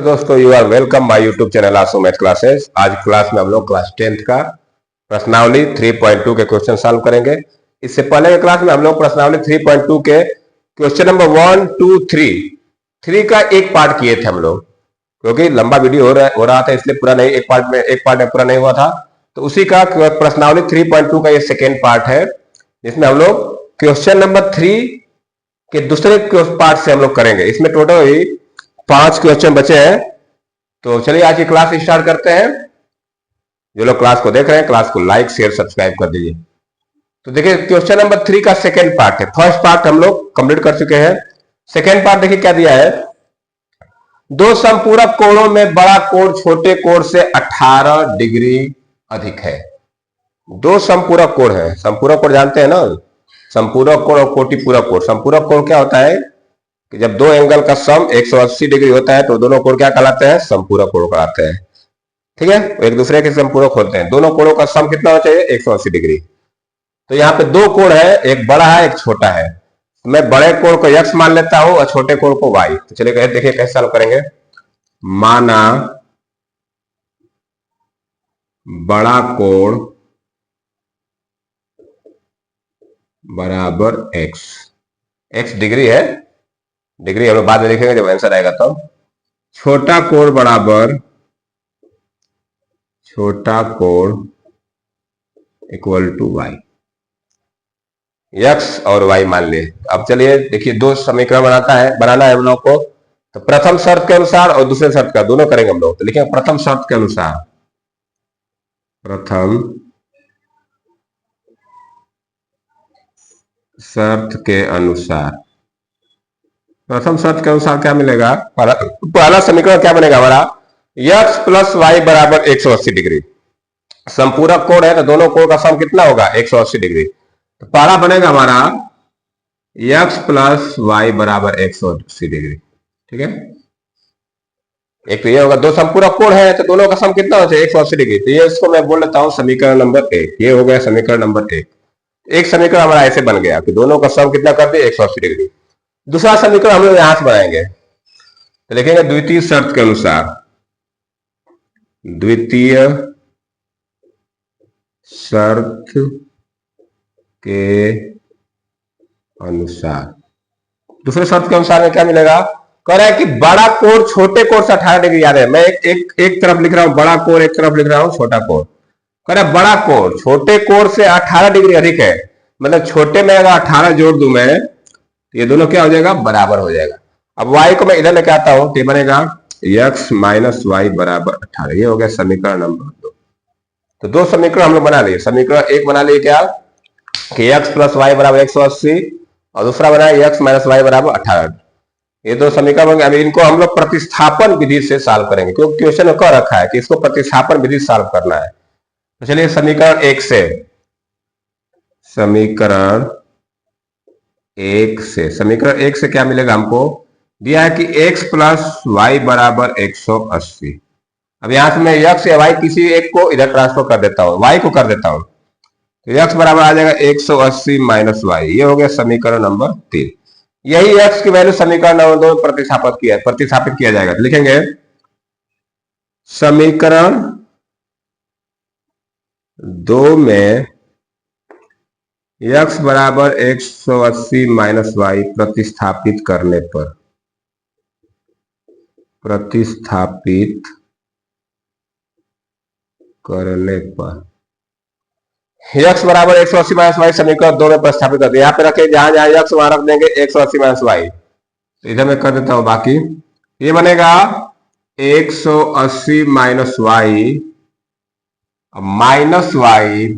दोस्तों, you are welcome my YouTube channel आसो math classes. आज क्लास में हम लोग क्लास 10th का प्रश्नावली 3.2 के क्वेश्चन सॉल्व करेंगे। इससे पहले के क्लास में हम लोग प्रश्नावली 3.2 के क्वेश्चन नंबर 1, 2, 3 का एक पार्ट किए थे हम लोग, क्योंकि लंबा वीडियो हो रहा था इसलिए पूरा नहीं, एक पार्ट में पूरा नहीं हुआ था। तो उसी का प्रश्नावली 3.2 का ये सेकेंड पार्ट है, जिसमें हम लोग क्वेश्चन नंबर 3 के दूसरे पार्ट से हम लोग करेंगे। इसमें टोटल 5 क्वेश्चन बचे हैं। तो चलिए आज की क्लास स्टार्ट करते हैं। जो लोग क्लास को देख रहे हैं, क्लास को लाइक शेयर सब्सक्राइब कर दीजिए। तो देखिए, क्वेश्चन नंबर 3 का सेकेंड पार्ट है। फर्स्ट पार्ट हम लोग कंप्लीट कर चुके हैं। सेकेंड पार्ट देखिए क्या दिया है। दो संपूरक कोणों में बड़ा कोण छोटे कोण से 18 डिग्री अधिक है। दो संपूरक कोण है। संपूरक कोण जानते हैं ना, संपूरक कोण और कोटिपूरक कोण। संपूरक कोण क्या होता है कि जब दो एंगल का सम 180 डिग्री होता है तो दोनों कोण क्या कहलाते हैं? संपूरक कोण कहलाते हैं। ठीक है, एक दूसरे के संपूरक होते हैं। दोनों कोणों का सम कितना होना चाहिए? 180 डिग्री। तो यहाँ पे दो कोण है, एक बड़ा है एक छोटा है। मैं बड़े कोण को x मान लेता हूं और छोटे कोण को y। तो चलिए देखिए कैसे सॉल्व करेंगे। माना बड़ा कोण बराबर x डिग्री है, डिग्री हम लोग बाद में लिखेंगे जब आंसर आएगा तब। छोटा कोण बराबर छोटा कोण इक्वल टू y। x और y मान लिए। अब चलिए देखिए, दो समीकरण बनाना है हम लोग को। तो प्रथम शर्त के अनुसार और दूसरे शर्त का दोनों करेंगे हम लोग। तो लिखेंगे प्रथम शर्त के अनुसार, प्रथम शर्त के अनुसार, प्रथम शर्त के अनुसार क्या मिलेगा? पहला समीकरण क्या बनेगा हमारा? x प्लस वाई बराबर 180 डिग्री। संपूरक कोण है तो दोनों कोण का सम कितना होगा? 180 डिग्री। तो पहला बनेगा हमारा x प्लस वाई बराबर 180 डिग्री। ठीक है, एक तो ये होगा, दो संपूरक कोण है तो दोनों का सम कितना होना चाहिए? 180 डिग्री। तो ये इसको मैं बोल लेता हूं समीकरण नंबर 1। ये हो गया समीकरण नंबर 1। एक समीकरण हमारा ऐसे बन गया कि दोनों का सम कितना कर दिया? 180 डिग्री। दूसरा समीकरण हम लोग यहां से बनाएंगे। तो लिखेंगे द्वितीय शर्त के अनुसार, द्वितीय शर्त के अनुसार। दूसरे शर्त के अनुसार में क्या मिलेगा? कह रहा है कि बड़ा कोण छोटे कोण से 18 डिग्री। याद है, मैं एक तरफ लिख रहा हूं बड़ा कोण, एक तरफ लिख रहा हूं छोटा कोण। कह रहा है बड़ा कोण छोटे कोण से 18 डिग्री अधिक है। मतलब छोटे में अगर 18 जोड़ दूं मैं, ये दोनों क्या हो जाएगा? बराबर हो जाएगा। अब y को मैं इधर लेके आता हूं तो ये बनेगा x माइनस वाई बराबर 18। ये हो गया समीकरण नंबर 2। तो दो समीकरण हम लोग बना लिए। समीकरण एक बना लिए क्या कि x प्लस वाई बराबर 180 और दूसरा बना x माइनस वाई बराबर 18। ये दो समीकरण बन गए। इनको हम लोग प्रतिस्थापन विधि से सॉल्व करेंगे, क्योंकि क्वेश्चन में कह रखा है कि इसको प्रतिस्थापन विधि से सॉल्व करना है। तो चलिए समीकरण 1 से, समीकरण 1 से क्या मिलेगा हमको? दिया है कि x प्लस वाई बराबर 180। अब यहां से मैं x या y किसी एक को इधर ट्रांसफर कर देता हूं, y को कर देता हूं। तो x बराबर आ जाएगा 180 माइनस वाई। ये हो गया समीकरण नंबर 3। यही x की वैल्यू समीकरण नंबर 2 में प्रतिस्थापित किया जाएगा। तो लिखेंगे समीकरण 2 में x बराबर 180 माइनस वाई प्रतिस्थापित करने पर, x बराबर 180 माइनस वाई समीकरण 2 में प्रतिस्थापित करते हैं। यहाँ पे रखे, जहां जहां x वहां रख देंगे 180 माइनस वाई। तो इधर मैं कर देता हूं बाकी। ये बनेगा 180 माइनस वाई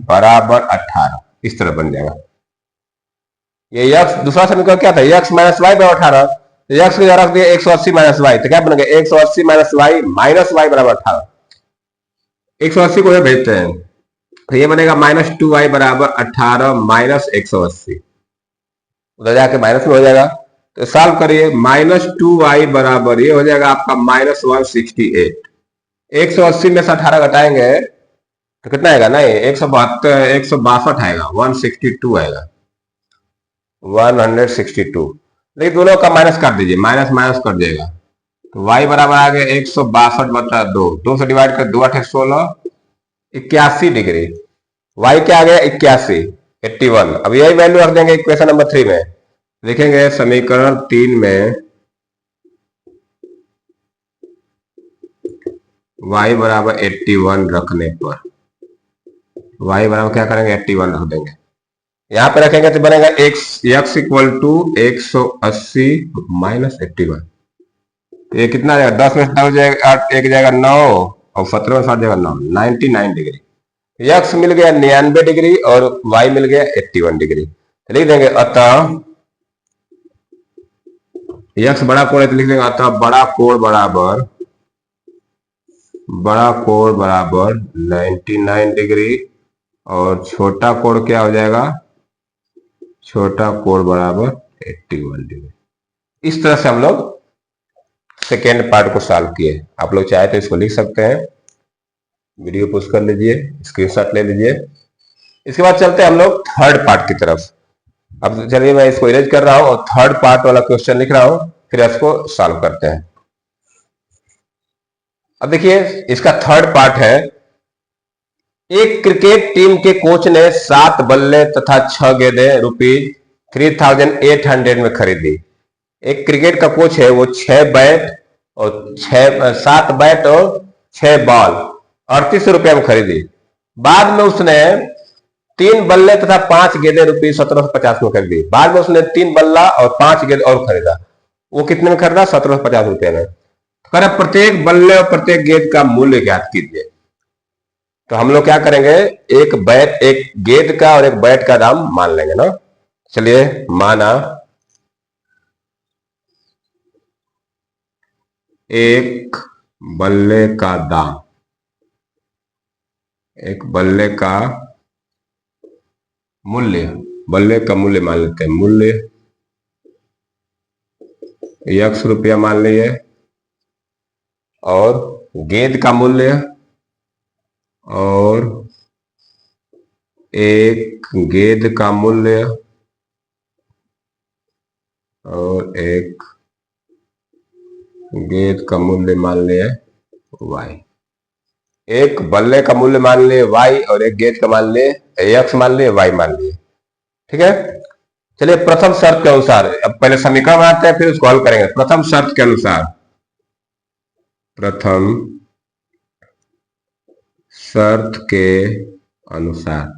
बराबर 18। इस तरह बन जाएगा। ये x दूसरा समीकरण क्या था? x माइनस वाई बराबर 18। तो x को रख दिया 180 माइनस वाई। तो क्या बनेगा? 180 माइनस वाई बराबर 18। 180 को भेजते हैं तो ये बनेगा माइनस 2y बराबर 18 माइनस 180। उधर जाके माइनस में हो जाएगा। तो सॉल्व करिए। माइनस 2y बराबर ये हो जाएगा आपका माइनस 168। 180 में से 18 घटाएंगे तो कितना आएगा? नहीं, 162 आएगा, 162 आएगा, 162। लेकिन दोनों का माइनस कर दीजिए, माइनस माइनस कर देगा। तो y बराबर आ गया 162/2, 2 से डिवाइड कर 2 8 16, 81 डिग्री। y क्या आ गया 81, 81। अब यही वैल्यू रख देंगे इक्वेशन नंबर 3 में। लिखेंगे समीकरण 3 में y बराबर 81 रखने पर y बराबर क्या करेंगे 81 रख देंगे। यहां पे रखेंगे तो बनेगा x इक्वल टू 180 माइनस 81। तो ये कितना जाएगा, 10 में 9 जाएगा, 1 जाएगा 9 और 17 में 7 जाएगा 9, 99 डिग्री। x मिल गया 99 डिग्री और y मिल गया 81 डिग्री। तो लिख देंगे अतः x बड़ा कोण है तो लिख देंगे अतः बड़ा कोण बराबर 99 डिग्री और छोटा कोण क्या हो जाएगा, छोटा कोण बराबर 81 डिग्री। इस तरह से हम लोग सेकेंड पार्ट को सॉल्व किए। आप लोग चाहे तो इसको लिख सकते हैं, वीडियो पोस्ट कर लीजिए, स्क्रीनशॉट ले लीजिए। इसके बाद चलते हैं हम लोग थर्ड पार्ट की तरफ। अब चलिए मैं इसको इरेज कर रहा हूं और थर्ड पार्ट वाला क्वेश्चन लिख रहा हूं, फिर इसको सॉल्व करते हैं। अब देखिए इसका थर्ड पार्ट है, एक क्रिकेट टीम के कोच ने 7 बल्ले तथा 6 गेंदें ₹3800 में खरीदी। एक क्रिकेट का कोच है, वो 7 बैट और 6 बॉल 3800 रुपये में खरीदी। बाद में उसने 3 बल्ले तथा 5 गेंदें ₹1750 में खरीदी। बाद में उसने 3 बल्ला और 5 गेंद और खरीदा। वो कितने में खरीदा, 1750 रुपये में। तो प्रत्येक बल्ले और प्रत्येक गेंद का मूल्य ज्ञात कीजिए। तो हम लोग क्या करेंगे, एक गेंद का और एक बैट का दाम मान लेंगे ना। चलिए माना एक बल्ले का दाम, एक बल्ले का मूल्य मान लेते हैं, मूल्य x रुपया मान लिए, और गेंद का मूल्य और एक गेंद का मूल्य और एक गेंद का मूल्य मान लिए y। एक बल्ले का मूल्य मान लिए y और एक गेंद का मान लिए x मान लिए, y मान लिए। ठीक है, चलिए प्रथम शर्त के अनुसार, अब पहले समीकरण बनाते हैं फिर उसको हल करेंगे। प्रथम शर्त के अनुसार, प्रथम शर्त के अनुसार,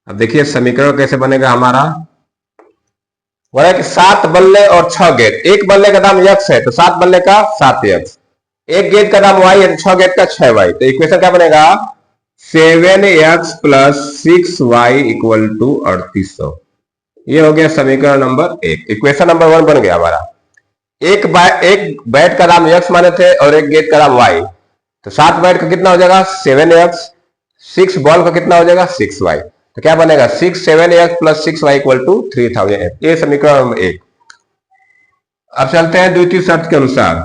अब देखिए समीकरण कैसे बनेगा हमारा। वो है कि 7 बल्ले और 6 गेंद, एक बल्ले का दाम x है तो 7 बल्ले का 7x, एक गेंद का दाम y है तो 6 गेंद का 6y। तो इक्वेशन क्या बनेगा, 7x + 6y = 3800। ये हो गया समीकरण नंबर 1। इक्वेशन नंबर 1 बन गया हमारा। एक बैट का दाम x माने थे और एक गेंद का दाम y, तो 7 बैट का कितना हो जाएगा 7x, 6 बॉल का कितना हो जाएगा 6y। तो क्या बनेगा 7x + 6y = 3000। ये समीकरण नंबर 1। अब चलते हैं द्वितीय शर्त के अनुसार।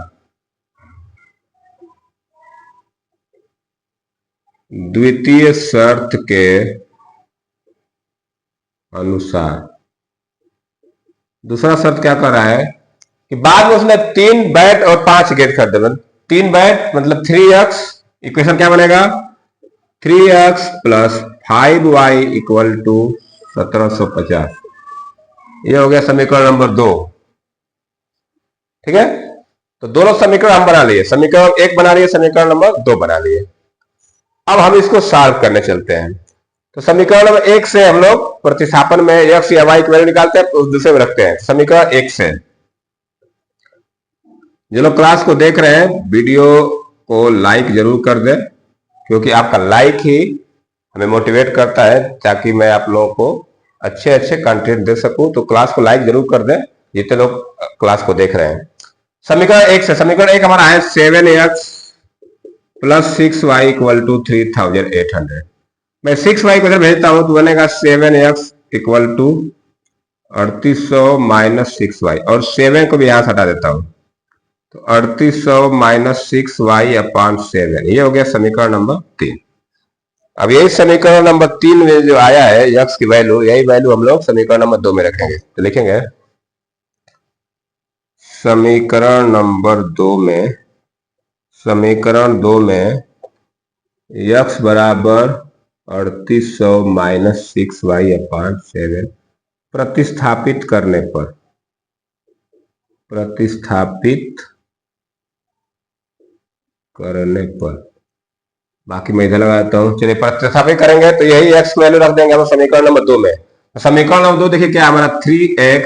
द्वितीय शर्त के अनुसार दूसरा शर्त क्या कर रहा है कि बाद में उसने 3 बैट और 5 गेंद खरीदे। 3 बैट मतलब 3x, इक्वेशन क्या बनेगा 3x + 5y = 1750। ये हो गया समीकरण नंबर 2। ठीक है, तो दोनों समीकरण हम बना लिए, समीकरण 1 बना लिए, समीकरण नंबर 2 बना लिए। अब हम इसको सॉल्व करने चलते हैं। तो समीकरण नंबर 1 से हम लोग प्रतिस्थापन में x या y की वैल्यू निकालते हैं, उस दूसरे में रखते हैं। समीकरण 1 से जो लोग क्लास को देख रहे हैं वीडियो को लाइक जरूर कर दें, क्योंकि आपका लाइक ही हमें मोटिवेट करता है ताकि मैं आप लोगों को अच्छे अच्छे कंटेंट दे सकूं। तो क्लास को लाइक जरूर कर दें जितने लोग क्लास को देख रहे हैं। समीकरण 1 से, समीकरण 1 हमारा है 7x + 6y = 3800। मैं 6y को इधर भेजता हूं तो बनेगा 7x = 3800 - 6y, और 7 को भी यहां से हटा देता हूं तो 3800 - 6y/7। ये हो गया समीकरण नंबर 3। अब यही समीकरण नंबर 3 में जो आया है x की वैल्यू, यही वैल्यू हम लोग समीकरण नंबर 2 में रखेंगे। तो लिखेंगे समीकरण नंबर 2 में समीकरण 2 में x बराबर 3800 माइनस 6y/7 प्रतिस्थापित करने पर बाकी मैं इधर लगाता हूं। चलिए प्रतिस्थापित करेंगे तो यही x वैल्यू रख देंगे हम समीकरण नंबर 2 में। समीकरण नंबर 2 देखिए क्या हमारा 3x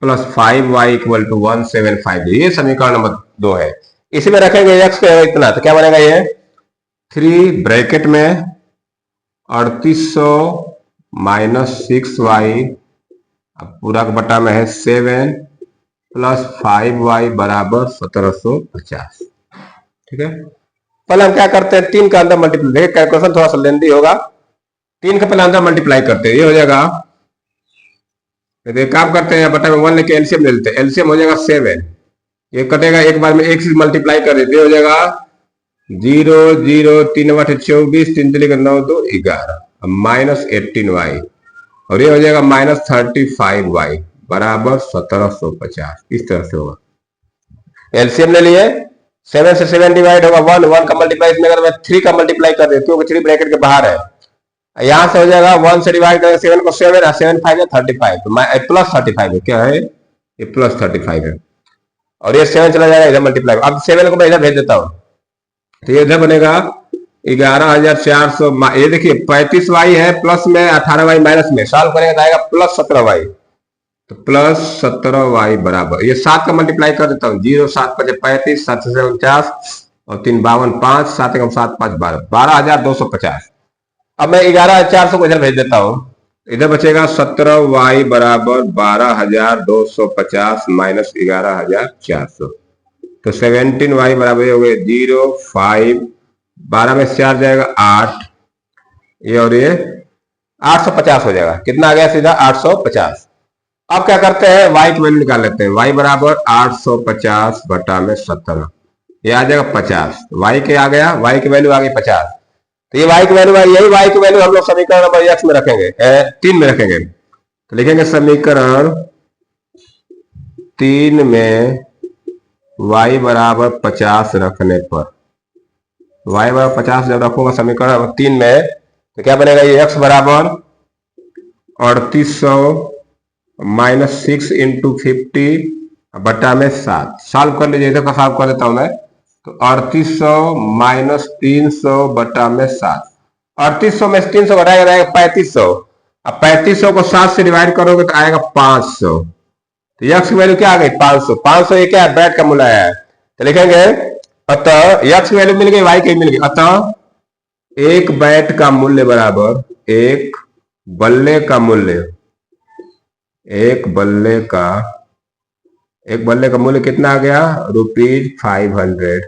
plus 5y equal to 175, ये समीकरण नंबर 2 है। इसी में रखेंगे x को इतना, तो क्या बनेगा ये 3 ब्रैकेट में 3800 माइनस 6y पूरा का बटा में है 7 प्लस 5y बराबर 1750। ठीक है, पहले हम क्या करते हैं 3 का अंदर मल्टीप्लाई, देखिए कैलकुलेशन थोड़ा सा लेंदी होगा। 3 का पहले अंदर मल्टीप्लाई करते हैं, ये हो जाएगा, काम करते हैं बटा में 1 लेके एलसीएम ले लेते हैं। एलसीएम हो जाएगा 7, ये कटेगा एक बार में, एक से मल्टीप्लाई कर देते हो जाएगा 0 0 3 8 24 3 3 9 2 11 माइनस 18y और ये हो जाएगा माइनस 35y बराबर 1750। इस तरह से होगा। एलसीएम ले लिए, 7 से 7 डिवाइड होगा 1 का मल्टीप्लाई इसमें अगर मैं 3 का मल्टीप्लाई कर देती हूँ, 3 ब्रैकेट के बाहर है, यहां से हो जाएगा 1 से डिवाइड करेंगे 7 को 7 और 7 5 35, तो प्लस 35 है, क्या है ये प्लस 35 है और ये 7 चला जाएगा इधर मल्टीप्लाई। अब 7 को मैं इधर भेज देता हूं, तो ये इधर बनेगा 11400। ये देखिए 35y है प्लस में 18y माइनस में, सॉल्व करेंगे तो आएगा प्लस 17y, तो प्लस 17y बराबर, ये 7 का मल्टीप्लाई कर देता हूँ, 0 7 5 35 7 से 49 और 3 52 5 7 1 7 5 12 12250। अब मैं 11400 को इधर भेज देता हूं, इधर बचेगा 17y बराबर 12250 माइनस 11400, तो 17y बराबर हो गए 0 5 12 में 4 जाएगा 8, ये और ये 850 हो जाएगा। कितना आ गया सीधा 850। अब क्या करते हैं y की वैल्यू निकाल लेते हैं। y बराबर 850 बटा में 17, ये आ जाएगा 50। y के आ गया, y की वैल्यू आ गई 50, तो ये y की वैल्यू आई, यही y की वैल्यू हम लोग समीकरण नंबर x में रखेंगे, 3 में रखेंगे। तो लिखेंगे समीकरण 3 में y बराबर 50 रखने पर, y बराबर 50 जब रखूंगा समीकरण नंबर 3 में, तो क्या बनेगा ये x बराबर 3800 माइनस 6 इंटू 50 बटा में 7। सॉल्व कर लीजिए, इधर का सॉल्व कर देता हूं मैं, तो 3800 माइनस 300 बटा में 7, 3800 में 300 घटाएगा जाएगा 3500, अब 3500 को 7 से डिवाइड करोगे तो आएगा 500, तो यक्स की वैल्यू क्या आ गई 500। 500 ये क्या है बैट का मूल्य है, तो लिखेंगे अतः यक्स की वैल्यू मिल गई, वाई की मिल गई, अतः एक बैट का मूल्य बराबर एक बल्ले का मूल्य, एक बल्ले का मूल्य कितना आ गया ₹500।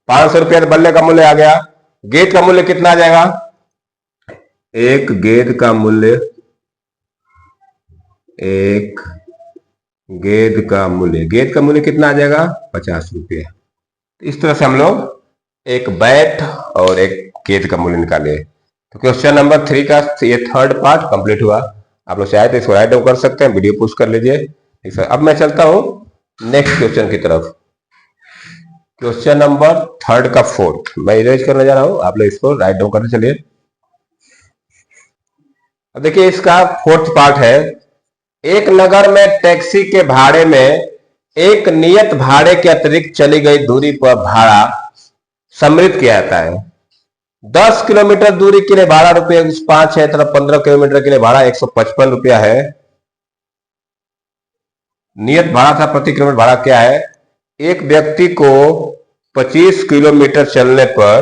500 रुपया बल्ले का मूल्य आ गया। गेंद का मूल्य कितना आ जाएगा, एक गेंद का मूल्य कितना आ जाएगा 50 रुपये। इस तरह से हम लोग एक बैट और एक गेंद का मूल्य निकाले। तो क्वेश्चन नंबर 3 का ये थर्ड पार्ट कंप्लीट हुआ। आप लोग चाहे तो इसको राइट डाउन कर सकते हैं, वीडियो पुश कर लीजिए। अब मैं चलता हूं नेक्स्ट क्वेश्चन की तरफ। क्वेश्चन नंबर 3 का 4th मैं इरेज करने जा रहा हूं, आप लोग इसको राइट डाउन करते चलिए। अब देखिए इसका 4th पार्ट है, एक नगर में टैक्सी के भाड़े में एक नियत भाड़े के अतिरिक्त चली गई दूरी पर भाड़ा सम्मिलित किया जाता है। 10 किलोमीटर दूरी के लिए भाड़ा ₹5 है, तरफ 15 किलोमीटर के लिए भाड़ा ₹155 है। नियत भाड़ा था, प्रति किलोमीटर भाड़ा क्या है। एक व्यक्ति को 25 किलोमीटर चलने पर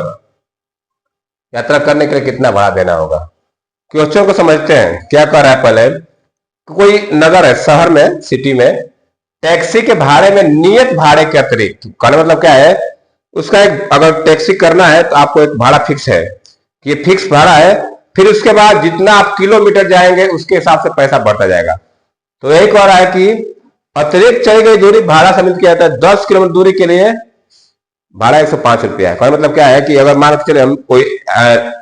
यात्रा करने के लिए कितना भाड़ा देना होगा। क्वेश्चन को समझते हैं क्या कर रहा है। पहले कोई नगर है, शहर में, सिटी में, टैक्सी के भाड़े में नियत भाड़े के अतिरिक्त, कहने मतलब क्या है, उसका एक अगर टैक्सी करना है तो आपको एक भाड़ा फिक्स है, ये फिक्स भाड़ा है, फिर उसके बाद जितना आप किलोमीटर जाएंगे उसके हिसाब से पैसा बढ़ता जाएगा। तो यही कह रहा है कि अतिरिक्त चली गई दूरी भाड़ा सम्मिलित किया जाता है। 10 किलोमीटर दूरी के लिए भाड़ा ₹105 है। कहने मतलब क्या है कि अगर मान के चले हम कोई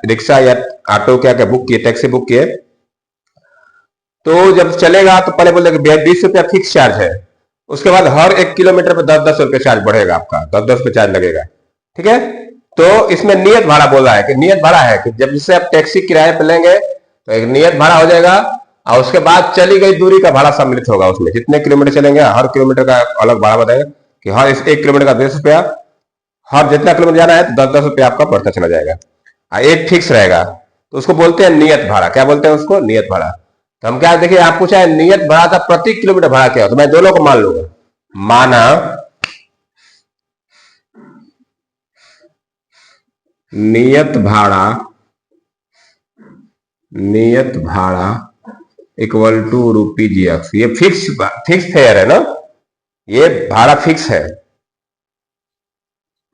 रिक्शा या ऑटो क्या बुक किए, टैक्सी बुक किए, तो जब चलेगा तो पहले बोल देंगे ₹20 फिक्स चार्ज है, उसके बाद हर 1 किलोमीटर पे 10-10 रुपए चार्ज बढ़ेगा, आपका 10-10 रुपए चार्ज लगेगा। ठीक है, तो इसमें नियत भाड़ा बोला है कि नियत भाड़ा है कि जब जिससे आप टैक्सी किराए पे लेंगे तो एक नियत भाड़ा हो जाएगा, और उसके बाद चली गई दूरी का भाड़ा सम्मिलित होगा उसमें। जितने किलोमीटर चलेंगे हर किलोमीटर का अलग भाड़ा बताएगा कि हर इस 1 किलोमीटर का 10 रुपया, हर जितना किलोमीटर जाना है तो 10-10 रुपया आपका बढ़ता चला जाएगा। एक फिक्स रहेगा, तो उसको बोलते हैं नियत भाड़ा। क्या बोलते हैं उसको? नियत भाड़ा। तो हम क्या देखिए, आप पूछा है नियत भाड़ा था प्रति किलोमीटर भाड़ा क्या हो, तो मैं दोनों को मान लूंगा। माना नियत भाड़ा इक्वल टू रुपीज एक्स, ये फिक्स फेयर है ना, ये भाड़ा फिक्स है।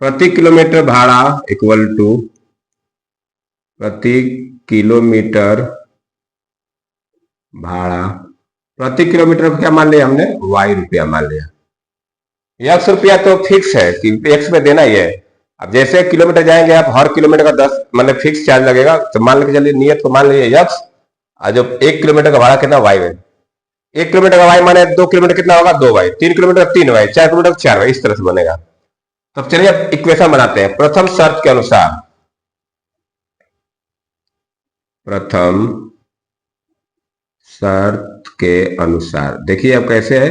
प्रति किलोमीटर भाड़ा इक्वल टू प्रति किलोमीटर भाड़ा, प्रति किलोमीटर को क्या मान लिया हमने? वाई रुपया मान लिया। एक्स रुपया तो फिक्स है कि एक्स में देना ही है। अब जैसे किलोमीटर जाएंगे आप, हर किलोमीटर का 10 मतलब फिक्स चार्ज लगेगा, तो मान के चलिए नियत को मान लीजिए एक्स, और जो 1 किलोमीटर का भाड़ा कितना? वाई है। 1 किलोमीटर का वाई माने 2 किलोमीटर कितना होगा? 2 y. 3 kilometre 3 y, 4 kilometre 4 y, इस तरह से बनेगा। तो चलिए अब इक्वेशन बनाते हैं प्रथम शर्त के अनुसार। प्रथम शर्त के अनुसार देखिए अब कैसे है,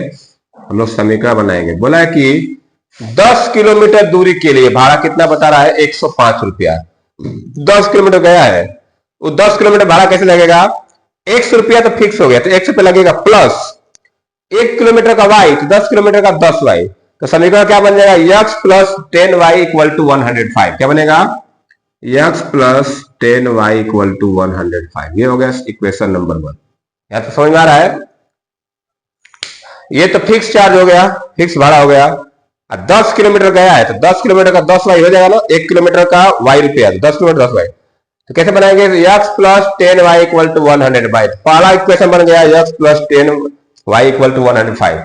हम लोग समीकरण बनाएंगे। बोला है कि 10 किलोमीटर दूरी के लिए भाड़ा कितना बता रहा है? 105 रुपया। 10 किलोमीटर गया है, वो 10 किलोमीटर भाड़ा कैसे लगेगा? 100 रुपया तो फिक्स हो गया, तो 100 रुपया लगेगा प्लस 1 किलोमीटर का वाई, तो 10 किलोमीटर का 10 वाई। तो समीकरण क्या बन जाएगा? x plus 10y equal to 105। क्या बनेगा? x plus 10y equal to 105। ये हो गया इक्वेशन नंबर 1। यहां तो समझ में आ रहा है? ये तो फिक्स चार्ज हो गया, फिक्स भाड़ा हो गया। 10 किलोमीटर गया है तो 10 किलोमीटर का 10 वाई हो जाएगा ना, 1 किलोमीटर का वाई रुपया, 10 किलोमीटर 10 वाई। तो कैसे बनाएंगे? x plus 10y equal to 105। पहला इक्वेशन बन गया x plus 10y equal to 105।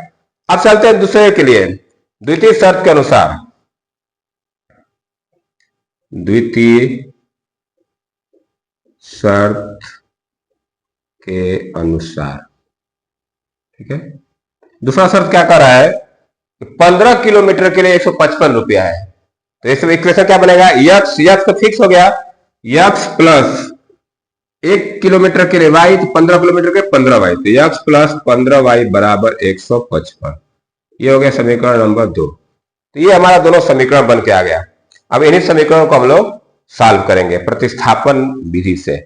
अब चलते हैं दूसरे के लिए, द्वितीय शर्त के अनुसार। द्वितीय शर्त के अनुसार, ठीक है। दूसरा शर्त क्या कर रहा है? 15 किलोमीटर के लिए 155 रुपया है। तो इसमें इक्वेशन क्या बनेगा? यक्स तो फिक्स हो गया, यक्स प्लस 1 किलोमीटर के लिए वाई, तो 15 किलोमीटर के 15 वाई, तो यक्स प्लस 15 वाई बराबर 155। ये हो गया समीकरण नंबर 2। तो ये हमारा दोनों समीकरण बन के आ गया। अब इन्हीं समीकरणों को हम लोग सॉल्व करेंगे प्रतिस्थापन विधि से।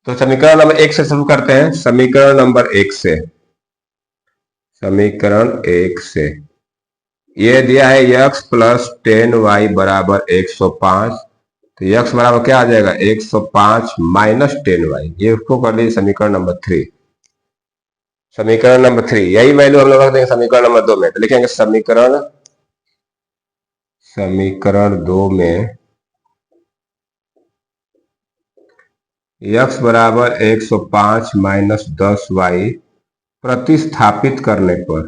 तो समीकरण नंबर 1 से शुरू करते हैं। समीकरण नंबर 1 से, समीकरण 1 से ये दिया है x प्लस 10y बराबर 105। तो x बराबर क्या आ जाएगा? 105 माइनस 10y। ये उसको कर लीजिए समीकरण नंबर 3। समीकरण नंबर 3 यही वैल्यू हम लोग रख देंगे समीकरण नंबर 2 में। तो लिखेंगे समीकरण 2 में x बराबर 105 माइनस 10y प्रतिस्थापित करने पर,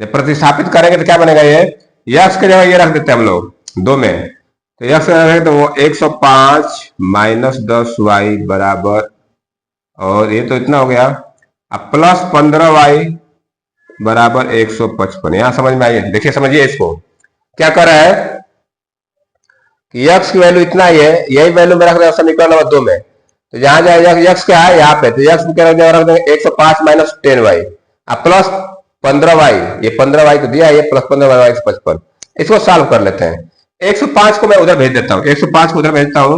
जब प्रतिस्थापित करेंगे तो क्या बनेगा? ये x के जगह ये रख देते हैं हम लोग 2 में। तो x रखेंगे तो वो 105 माइनस 10y बराबर, और ये तो इतना हो गया, अब प्लस 15y बराबर 155। यहां समझ में आई है? देखिए समझिए, इसको क्या कर रहा है कि x की वैल्यू इतना ही है, यही वैल्यू में रख देगा समीकरण नंबर 2 में। तो जहां जाए x क्या है यहाँ पे, तो x क्या रख देंगे 105 माइनस 10y अब प्लस 15y, ये 15y तो दिया है, ये प्लस 15y 155। इसको सॉल्व कर लेते हैं। 105 को मैं उधर भेज देता हूँ, 105 को उधर भेजता हूँ,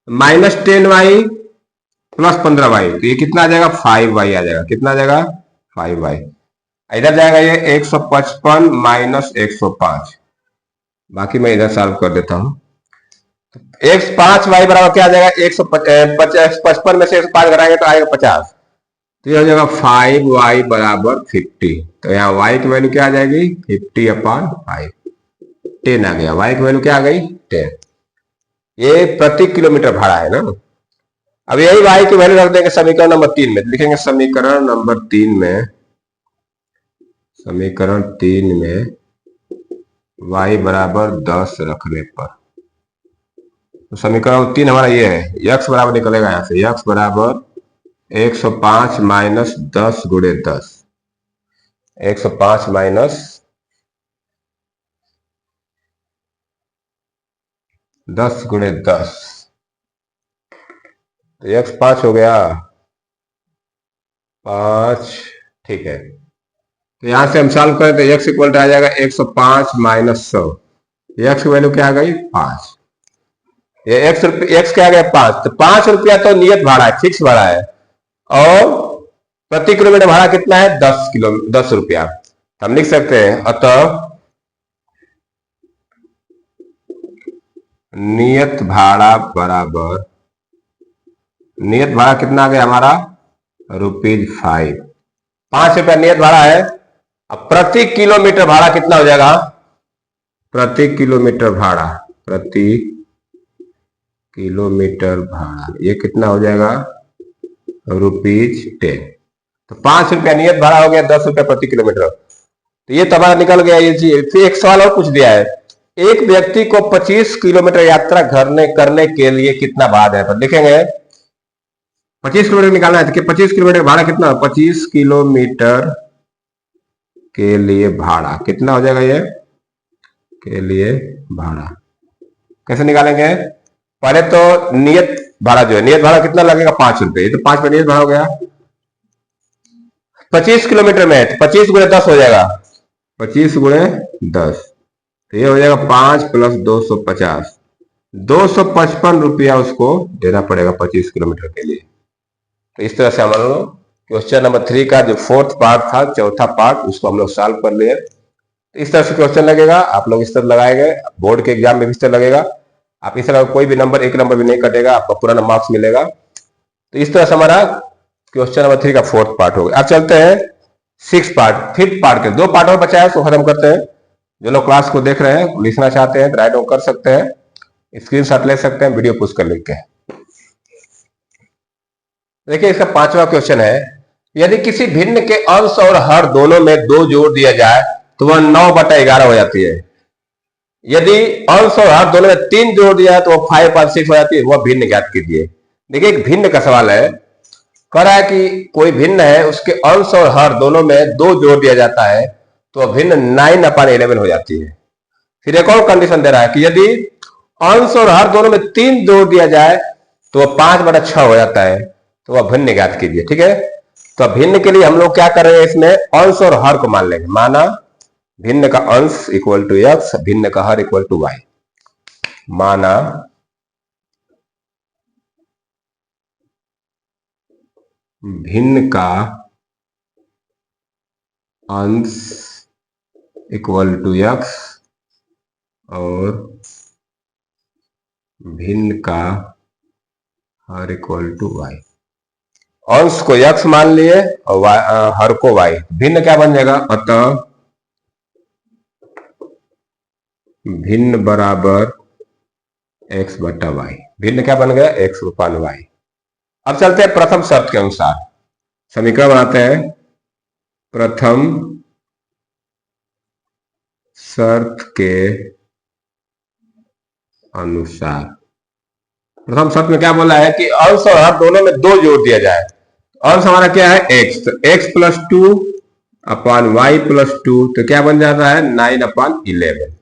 माइनस 10y प्लस 15y, तो ये कितना आ जाएगा? 5y आ जाएगा। कितना आ जाएगा? 5y। इधर जाएगा ये 155 माइनस 105, बाकी मैं इधर सॉल्व कर देता हूं। 105y बराबर क्या आ जाएगा? 155 में से 105 घटाएंगे तो आएगा 50। तो ये हो जाएगा 5y बराबर 50। तो यहाँ y की वैल्यू क्या आ जाएगी? 50/5, 10 आ गया। y की वैल्यू क्या आ गई? 10। ये प्रति किलोमीटर भाड़ा है ना। अब यही y की वैल्यू रख देंगे समीकरण नंबर 3 में। लिखेंगे समीकरण नंबर 3 में, समीकरण 3 में y बराबर 10 रखने पर, तो समीकरण 3 हमारा ये है, x बराबर निकलेगा यहां से, x बराबर 105 माइनस 10 गुणे 10, 105 माइनस 10 गुणे 10, तो x 5 हो गया, 5, ठीक है। तो यहां से हम सॉल्व करें तो x इक्वल टू आ जाएगा 105 माइनस 100, x की वैल्यू क्या आ गई 5, ये x क्या आ गया 5, तो 5 रुपया तो नियत भाड़ा है, फिक्स भाड़ा है, और प्रति किलोमीटर भाड़ा कितना है 10 रुपया। हम लिख सकते हैं अतः नियत भाड़ा बराबर, नियत भाड़ा कितना आ गया हमारा ₹5, 5 रुपया नियत भाड़ा है। अब प्रति किलोमीटर भाड़ा कितना हो जाएगा, प्रति किलोमीटर भाड़ा, प्रति किलोमीटर भाड़ा ये कितना हो जाएगा ₹10। तो 5 रुपया नियत भाड़ा हो गया, 10 रुपया प्रति किलोमीटर, तो ये तबादला निकल गया ये चीज। फिर एक सवाल और पूछ दिया है, एक व्यक्ति को 25 किलोमीटर यात्रा करने के लिए कितना भाड़ा है, लिखेंगे 25 किलोमीटर निकालना है, तो 25 किलोमीटर भाड़ा कितना, 25 किलोमीटर के लिए भाड़ा कितना हो जाएगा, ये के लिए भाड़ा कैसे निकालेंगे, पहले तो नियत भाड़ा जो है, नियत भाड़ा कितना लगेगा 5 रुपए, ये तो 5 पे नियत भाड़ा हो गया, 25 किलोमीटर में तो 25 गुणे 10 हो जाएगा, 25 गुणे 10, तो ये हो जाएगा 5 प्लस 250, 255 रुपया उसको देना पड़ेगा 25 किलोमीटर के लिए। तो इस तरह से हम लोग क्वेश्चन नंबर 3 का जो फोर्थ पार्ट था, चौथा पार्ट, उसको हम लोग सॉल्व कर लिए। तो इस तरह से क्वेश्चन लगेगा, आप लोग इस तरह लगाएंगे, बोर्ड के एग्जाम में भी इस तरह लगेगा, आप इस तरह कोई भी नंबर, एक नंबर भी नहीं कटेगा, आपका पूरा मार्क्स मिलेगा। तो इस तरह से हमारा क्वेश्चन नंबर 3 का फोर्थ पार्ट हो गया। अब चलते हैं 6 पार्ट, फिफ्थ पार्ट के 2 पार्ट और बचा है, उसको खत्म करते हैं। जो लोग क्लास को देख रहे हैं, लिखना चाहते हैं तो राइट डाउन कर सकते हैं, स्क्रीनशॉट ले सकते हैं, वीडियो पुश कर लिख के। देखिए इसका 5वां क्वेश्चन है, यदि किसी भिन्न के अंश और हर दोनों में 2 जोड़ दिया जाए तो वह 9/11 हो जाती है। यदि अंश और हर दोनों में 3 जोड़ दिया है तो वह 5/6 हो जाती है, वह भिन्न ज्ञात कीजिए। देखिए एक भिन्न का सवाल है, कह रहा है कि कोई भिन्न है, उसके अंश और हर दोनों में 2 जोड़ दिया जाता है तो वह भिन्न 9/11 हो जाती है। फिर एक और कंडीशन दे रहा है कि यदि अंश और हर दोनों में 3 जोड़ दिया जाए तो वह 5/6 हो जाता है, तो वह भिन्न ज्ञात कीजिए। ठीक है, तो भिन्न के लिए हम लोग क्या करेंगे, इसमें अंश और हर को मान लेंगे। माना भिन्न का अंश इक्वल टू x, भिन्न का हर इक्वल टू y। माना भिन्न का अंश इक्वल टू x और भिन्न का हर इक्वल टू y। अंश को x मान लिए और हर को y, भिन्न क्या बन जाएगा, अतः भिन्न बराबर x/y। भिन्न क्या बन गया, x/y। अब चलते हैं प्रथम शर्त के अनुसार, समीकरण बनाते हैं। प्रथम शर्त के अनुसार, प्रथम शर्त में क्या बोला है कि अंश और हर दोनों में 2 जोड़ दिया जाए। अंश हमारा क्या है x, तो x+2/y+2, तो क्या बन जाता है 9/11।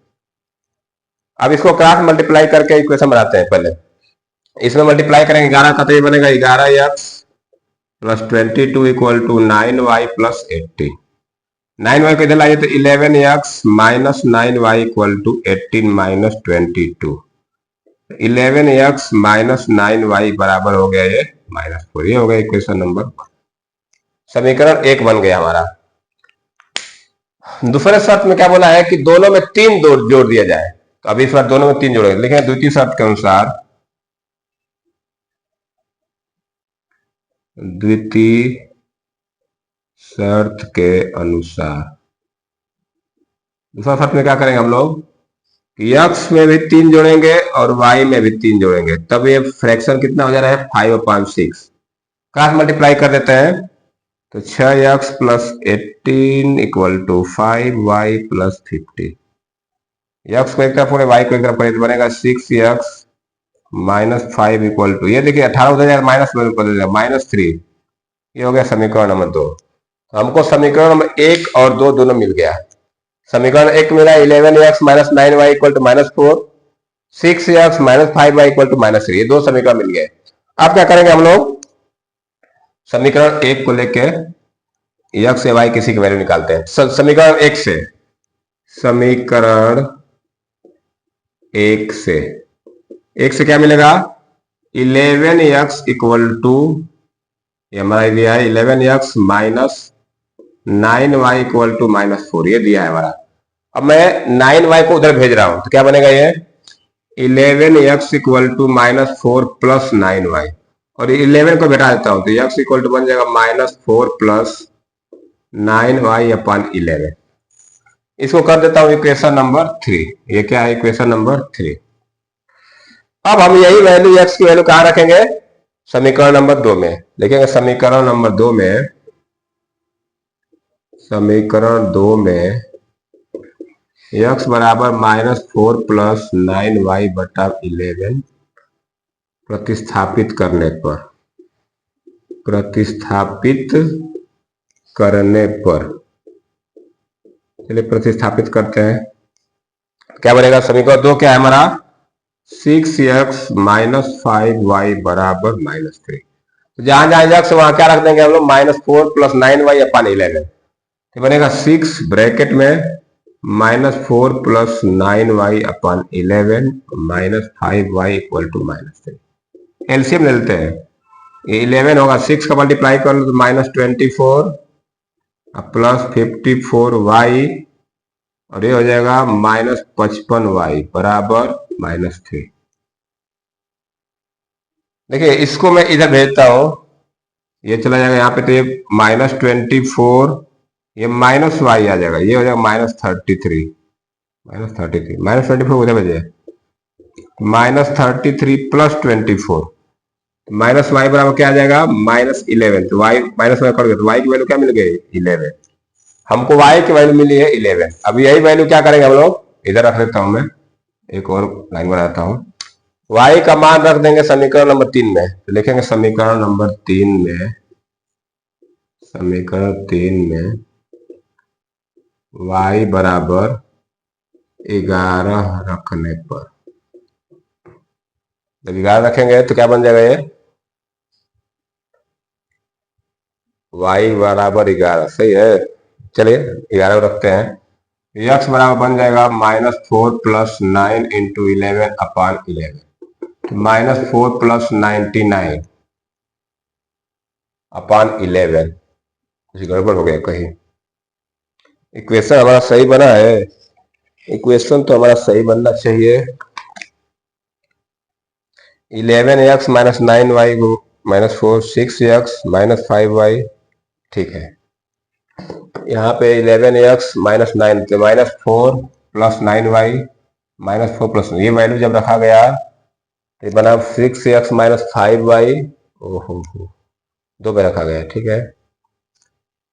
अब इसको क्रॉस मल्टीप्लाई करके इक्वेशन बनाते हैं। पहले इसमें मल्टीप्लाई करेंगे, 11 का तो ये बनेगा 11x + 22 = 9y+18। 9y को इधर लाइए तो 11x - 9y = 18 - 22। 11x - 9y बराबर हो गया ये -4। ये हो गया इक्वेशन नंबर 1, समीकरण 1 बन गया हमारा। दूसरे शर्त में क्या बोला है कि दोनों में 3 जोड़ दिया जाए, तो अभी इस बार दोनों में 3 जोड़ेंगे। लिखेंगे द्वितीय शर्त के अनुसार, द्वितीय शर्त के अनुसार दूसरा शर्त में क्या करेंगे हम लोग कि x में भी 3 जोड़ेंगे और y में भी 3 जोड़ेंगे, तब ये फ्रैक्शन कितना हो जा रहा है 5/6। क्रॉस मल्टीप्लाई कर देते हैं तो 6x + 18 = 5y + 50। x को एक तरफ पड़े, y को एक तरफ पड़े, तो बनेगा 6x -5 इक्वल टू, ये देखिए 18 उधर जाएगा माइनस में बदल जाएगा -3। ये हो गया समीकरण नंबर 2। तो हमको समीकरण नंबर 1 और 2 दोनों मिल गया। समीकरण 1 मिला 11x minus 9y equal to -4, 6x minus 5y equal to -3, ये दो समीकरण मिल गए। अब क्या करेंगे हम लोग, समीकरण 1 को लेके x या y किसी की वैल्यू निकालते हैं। समीकरण 1 से, समीकरण 1 से, 1 से क्या मिलेगा, 11x इक्वल टू, ये हमारा दिया है 11x minus 9y equal to -4, ये दिया है हमारा। अब मैं 9y को उधर भेज रहा हूं तो क्या बनेगा, ये 11x equal to -4 plus 9y, और 11 को घटा देता हूं तो x इक्वल टू बन जाएगा -4 प्लस 9y अपन 11। इसको कर देता हूं इक्वेशन नंबर 3। ये क्या है, इक्वेशन नंबर 3। अब हम यही वैल्यू x की वैल्यू कहां रखेंगे, समीकरण नंबर 2 में लिखेंगे। समीकरण नंबर 2 में, समीकरण 2 में x बराबर -4 प्लस 9y बटा 11 प्रतिस्थापित करने पर, प्रतिस्थापित करने पर, चलिए प्रतिस्थापित करते हैं। क्या बनेगा, समीकरण 2 क्या है हमारा, 6x माइनस 5y बराबर -3। तो जहां जहां x वहां क्या रख देंगे हम लोग, -4 प्लस 9y अपन 11, तो बनेगा 6 ब्रैकेट में -4 प्लस 9y अपन 11 minus 5y equal to -3। LCM ले लेते हैं, ये 11 होगा, 6 का मल्टीप्लाई कर लो तो -24 प्लस 54y, और ये हो जाएगा -55y बराबर -3। देखिए इसको मैं इधर भेजता हूं, ये चला जाएगा यहाँ पे, तो ये -24, ये -y आ जाएगा, ये हो जाएगा -33, -24 उधर भेजे, -33 प्लस 24, -y बराबर क्या आ जाएगा, -11। तो y माइनस y कर दो तो y की वैल्यू क्या मिल गई, 11। हमको y की वैल्यू मिली है 11। अब यही वैल्यू क्या करेंगे हम लोग, इधर रख देता हूं मैं, एक और लाइन बनाता हूं, y का मान रख देंगे समीकरण नंबर 3 में। तो लिखेंगे समीकरण नंबर 3 में, समीकरण 3 में y बराबर 11 रखने पर, जब 11 रखेंगे तो क्या बन जाएगा, ये y बराबर 11, सही है। चलिए 11 रखते हैं, x बराबर बन जाएगा -4 प्लस 9 इंटू 11 अपान 11, -4 प्लस 99 अपान 11। कुछ गड़बड़ हो गया कहीं, इक्वेशन हमारा सही बना है, इक्वेशन तो हमारा सही बनना चाहिए। 11x minus 9y -4, 6x minus 5y, ठीक है। यहाँ पे 11x माइनस 9 तो -4 प्लस 9y -4 प्लस, ये वैल्यू जब रखा गया तो बना 6x माइनस 5y, ओहो दो पे रखा गया, ठीक है।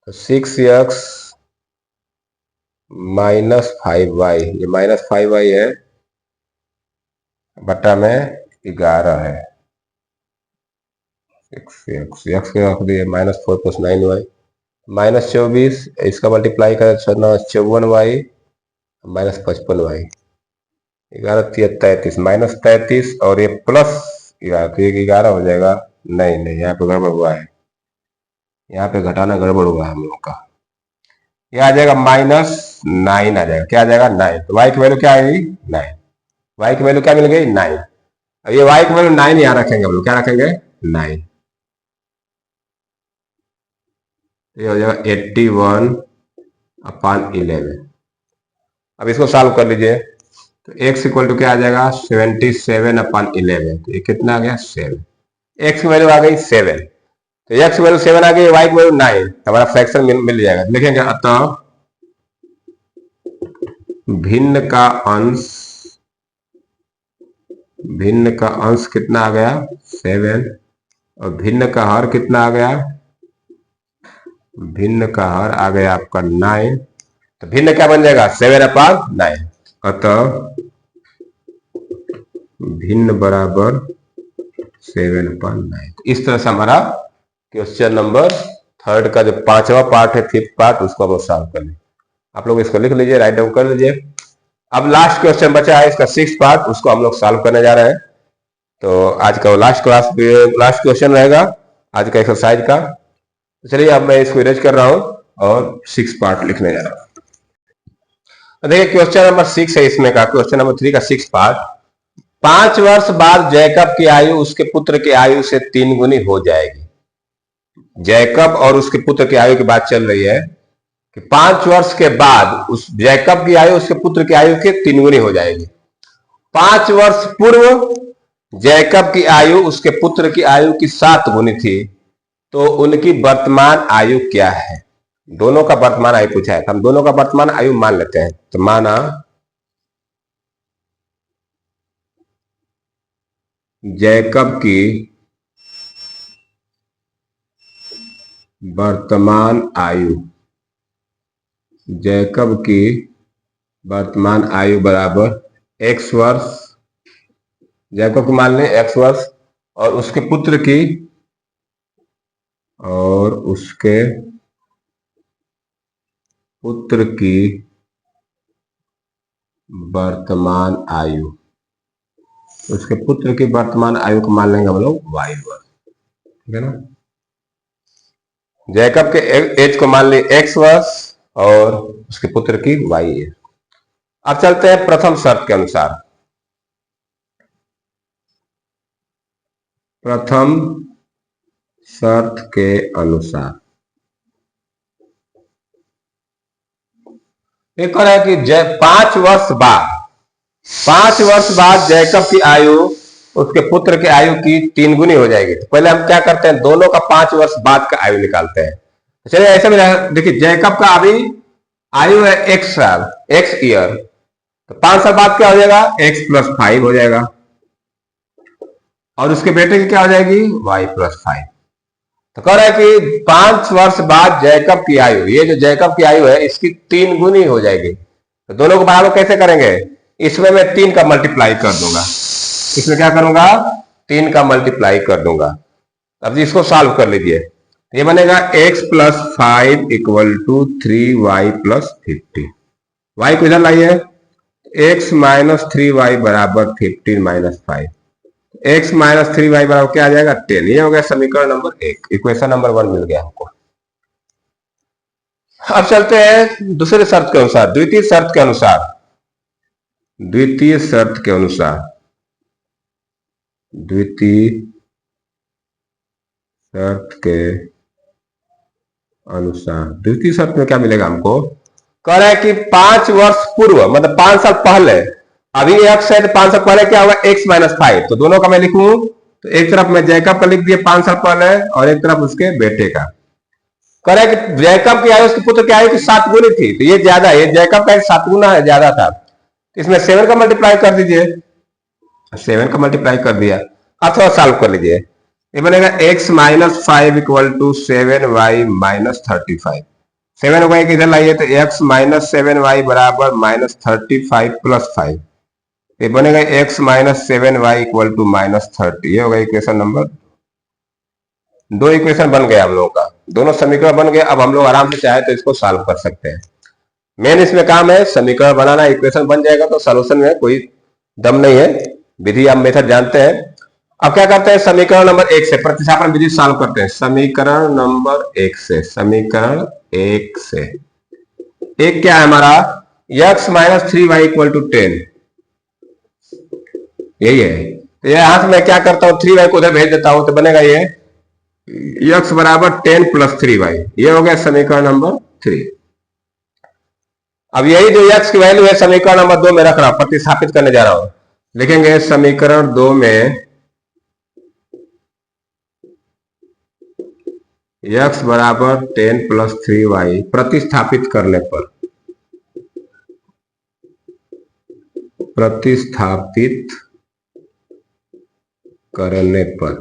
तो 6x माइनस 5y, ये -5y है बटा में 11 है, 6x के रख दिए, -4 प्लस 9y, -24, इसका मल्टीप्लाई करें 54y -55y, 11 33 -33, और ये प्लस 11, तो ये 11 हो जाएगा। नहीं नहीं, यहाँ पे गड़बड़ हुआ है, यहाँ पे घटाना गड़बड़ हुआ है हम लोग का, ये आ जाएगा -9 आ जाएगा, क्या आ जाएगा 9। तो y की वैल्यू क्या आएगी 9, y की वैल्यू क्या मिल गई 9। अब ये y की वैल्यू 9 यहाँ रखेंगे हम लोग, क्या रखेंगे 9, ये हो जाएगा 81 अपान 11। अब इसको सॉल्व कर लीजिए, तो x इक्वल टू क्या आ जाएगा 77 अपान 11, तो ये कितना आ गया 7, x की वैल्यू आ गई 7, तो x की वैल्यू 7 आ गई, y की वैल्यू 9, हमारा फ्रैक्शन मिल जाएगा। लिखेंगे अतः भिन्न का अंश, भिन्न का अंश कितना आ गया 7, और भिन्न का हर कितना आ गया, भिन्न का हर आ गया आपका 9, तो भिन्न क्या बन जाएगा 7 अपान 9। अतः भिन्न बराबर 7/9। इस तरह से हमारा क्वेश्चन नंबर 3 का जो 5वां पार्ट है, 5th पार्ट, उसको हम सॉल्व कर लें। आप लोग इसको लिख लीजिए, राइट डाउन कर लीजिए। अब लास्ट क्वेश्चन बचा है इसका 6th पार्ट, उसको हम लोग सॉल्व करने जा रहे हैं। तो आज का लास्ट क्वेश्चन रहेगा आज का एक्सरसाइज का। तो चलिए अब मैं इसको इरेज कर रहा हूं और 6 पार्ट लिखने जा रहा हूं। देखिए क्वेश्चन नंबर 6 है इसमें का, क्वेश्चन नंबर 3 का 6 पार्ट। 5 वर्ष बाद जैकब की आयु उसके पुत्र की आयु से 3 गुनी हो जाएगी। जैकब और उसके पुत्र की आयु की बात चल रही है कि 5 वर्ष के बाद उस जैकब की आयु उसके पुत्र की आयु के 3 गुनी हो जाएगी। 5 वर्ष पूर्व जैकब की आयु उसके पुत्र की आयु की 7 गुनी थी, तो उनकी वर्तमान आयु क्या है? दोनों का वर्तमान आयु पूछा है, हम दोनों का वर्तमान आयु मान लेते हैं। तो माना जैकब की वर्तमान आयु, जैकब की वर्तमान आयु बराबर x वर्ष, जैकब को मान लें x वर्ष, और उसके पुत्र की वर्तमान आयु, उसके पुत्र की वर्तमान आयु को मान लेंगे हम लोग y वर्ष, ठीक है ना। जैकब के एज को मान ली x वर्ष और उसके पुत्र की y एज। अब चलते हैं प्रथम शर्त के अनुसार। प्रथम शर्त के अनुसार एक है कि 5 वर्ष बाद जैकब की आयु उसके पुत्र की आयु की 3 गुनी हो जाएगी। तो पहले हम क्या करते हैं, दोनों का 5 वर्ष बाद का आयु निकालते हैं। चलिए ऐसे में देखिए, जैकब का अभी आयु है x साल, x ईयर, तो 5 साल बाद क्या हो जाएगा, x + 5 हो जाएगा, और उसके बेटे की क्या हो जाएगी, y + 5। तो कह रहा है कि 5 वर्ष बाद जैकब की आयु, ये जो जैकब की आयु है इसकी 3 गुनी हो जाएगी। तो दोनों को बराबर कैसे करेंगे, इसमें मैं 3 का मल्टीप्लाई कर दूंगा, इसमें क्या करूंगा, 3 का मल्टीप्लाई कर दूंगा। अब इसको सॉल्व कर लीजिए, ये बनेगा x + 5 = 3y + 50। y को इधर लाइए, x - 3y = 15 - 5, x - 3y बराबर क्या आ जाएगा, 10। ये हो गया समीकरण नंबर 1, इक्वेशन नंबर 1 मिल गया हमको। अब चलते हैं दूसरे शर्त के अनुसार, द्वितीय शर्त के अनुसार। द्वितीय शर्त में क्या मिलेगा हमको, कह रहा है कि 5 वर्ष पूर्व मतलब 5 साल पहले, अभी x है तो 5 साल पहले क्या होगा, x - 5। तो दोनों का मैं लिखूं तो एक तरफ मैं जैकब का लिख दिया 5 साल पहले, और एक तरफ उसके बेटे का। कह रहा है कि जैकब की आयु उसके पुत्र की आयु की 7 गुनी थी, तो ये ज्यादा है, जैकब का 7 गुना है, ज्यादा था। इसमें 7 का मल्टीप्लाई कर दीजिए, 7 का मल्टीप्लाई कर दिया। अब थोड़ा सॉल्व कर लीजिए, ये बनेगा x - 5 = 7y - 35। 7 को इधर लाइए तो x - 7y = -35 + 5, ये बनेगा x - 7y = -30। ये होगा इक्वेशन नंबर 2। इक्वेशन बन गया हम लोगों का, दोनों समीकरण बन गए। अब हम लोग आराम से चाहे तो इसको सॉल्व कर सकते हैं। मेन इसमें काम है समीकरण बनाना, इक्वेशन बन जाएगा तो सॉल्यूशन में कोई दम नहीं है, विधि आप मेथड जानते हैं। अब क्या करते हैं, समीकरण नंबर 1 से प्रतिस्थापन विधि सॉल्व करते हैं। समीकरण नंबर 1 से, समीकरण 1 से एक क्या है हमारा, x - 3y = 10, यही है। तो यहां से मैं क्या करता हूं, 3y को उधर भेज देता हूं, तो बनेगा ये x = 10 + 3y। ये हो गया समीकरण नंबर 3। अब यही जो x की वैल्यू है समीकरण नंबर 2 में रख रहा हूं, प्रतिस्थापित करने जा रहा हूं। लिखेंगे समीकरण 2 में x = 10 + 3y, प्रतिस्थापित करने पर,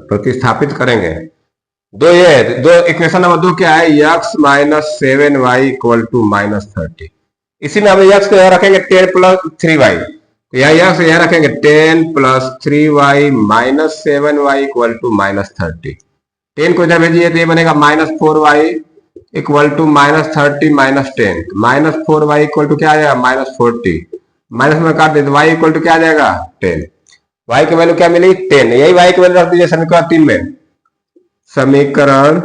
प्रतिस्थापित करेंगे। दो इक्वेशन नंबर 2 क्या है, x - 7y = -30। इसी में हम x को रखेंगे 10 + 3y, तो यहाँ रखेंगे 10 plus 3y minus 7y equal to -30। 10 को इधर भेजिए तो ये बनेगा -4y equal to -30 -10। -4y equal to क्या आ जाएगा -40। माइनस में काट दे तो y इक्वल टू क्या आ जाएगा 10। y की वैल्यू क्या मिली 10। यही y की वैल्यू रख दीजिए समीकरण 3 में। समीकरण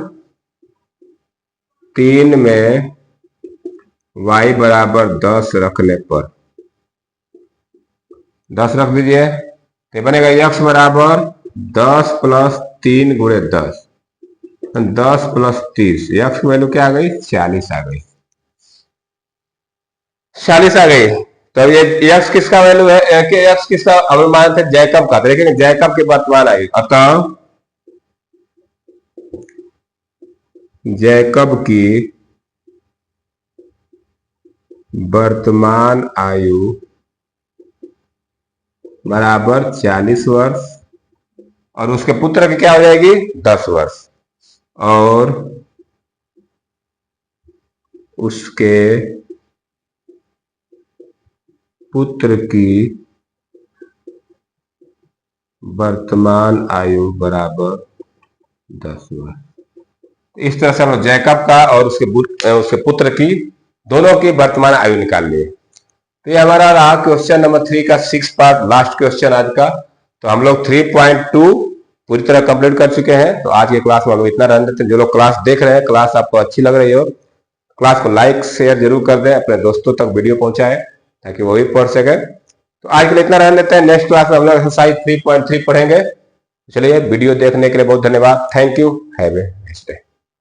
3 में y बराबर 10 रखने पर 10 रख दीजिए तो बनेगा x बराबर 10 प्लस 3 गुणे 10 10 प्लस 30। x की वैल्यू क्या आ गई 40 आ गई। 40 आ गई। तो ये x किसका वैल्यू है x किसका अनुमान थे जैकब का। देखिए जैकब की वर्तमान आयु अतः जैकब की वर्तमान आयु बराबर 40 वर्ष और उसके पुत्र की क्या हो जाएगी 10 वर्ष और उसके पुत्र की वर्तमान आयु बराबर 10 वर्ष। इस तरह से हम जैकब का और उसके पुत्र की दोनों की वर्तमान आयु निकाल लिए। तो ये हमारा रहा क्वेश्चन नंबर 3 का 6 पार्ट, लास्ट क्वेश्चन आज का। तो हम लोग 3.2 पूरी तरह कंप्लीट कर चुके हैं। तो आज की क्लास में हम लोग इतना रहने देते हैं। जो लोग क्लास देख रहे हैं, क्लास आपको अच्छी लग रही हो, क्लास को लाइक शेयर जरूर कर दें, अपने दोस्तों तक वीडियो पहुंचाएं ताकि वो भी पढ़ सके। तो आज के लिए इतना रहने देते हैं। नेक्स्ट क्लास में हम लोग एक्सरसाइज 3.3 पढ़ेंगे। चलिए, वीडियो देखने के लिए बहुत धन्यवाद। Thank you. Have a nice day.